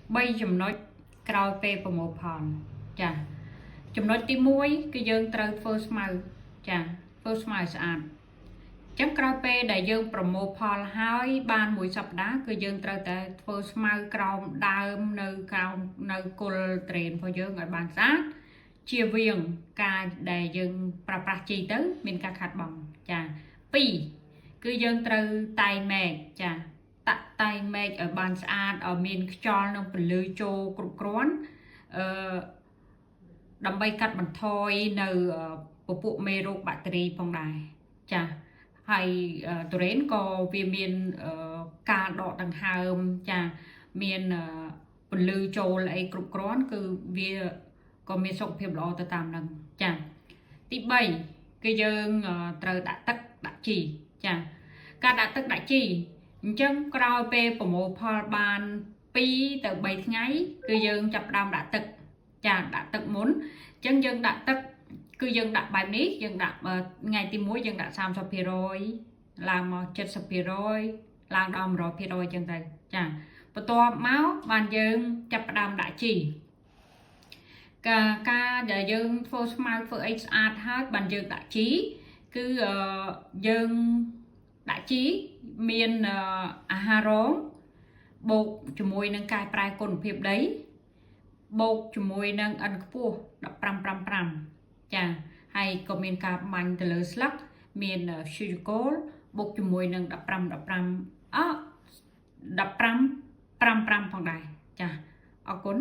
3 ចំណុចក្រោយពេលប្រមូលផលចាចំណុចទី1គឺយើងត្រូវធ្វើស្មៅចាធ្វើស្មៅស្អាតចឹងក្រោយពេលដែលយើងប្រមូលផលហើយបានមួយសប្តាហ៍គឺយើងត្រូវតែធ្វើស្មៅក្រោមដើមនៅក្រោមនៅគល់ត្រេនរបស់យើងឲ្យបានស្អាតជៀសវាងការដែលយើងប្រើប្រាស់ជីទៅមានការខាតបង់ចា2គឺយើងត្រូវតែងមែកចាតាក់តែងមែកឲ្យបានស្អាតឲ្យមានខ្យល់និងពន្លឺចូលគ្រប់គ្រាន់ដើម្បីកាត់បន្ថយនៅពពួកមេរោគបាក់តេរីផងដែរចាហើយទុរេនក៏វាមានការដកដង្ហើមចាមានពន្លឺចូលអីគ្រប់គ្រាន់គឺវាក៏មានសុខភាពល្អទៅតាមនឹងចាទី3គឺយើងត្រូវដាក់ទឹកដាក់ជីចាការដាក់ទឹកដាក់ជីអញ្ចឹងក្រោយពេលប្រមូលផលបាន2ទៅ3ថ្ងៃគឺយើងចាប់ផ្ដើមដាក់ទឹកចាដាក់ទឹកមុនអញ្ចឹងយើងដាក់ទឹកគឺយើងដាក់បែបនេះយើងដាក់ថ្ងៃទី1យើងដាក់30%ឡើងមក70%ឡើងដល់100%អញ្ចឹងទៅចាបន្ទាប់មកបានយើងចាប់ផ្ដើមដាក់ជីការដែលយើងធ្វើស្មៅធ្វើអីស្អាតហើយបានយើងដាក់ជីគឺយើងដាក់ជីមានអាហាររងបូកជាមួយនឹងកែប្រែគុណភាពដីបូកជាមួយនឹងអិនខ្ពស់15:5ចាហើយក៏មានការបាញ់ទៅលើស្លឹកមានស៊ីលីកូលបូកជាមួយនឹង15:5 15:5 ផងដែរចាអរគុណ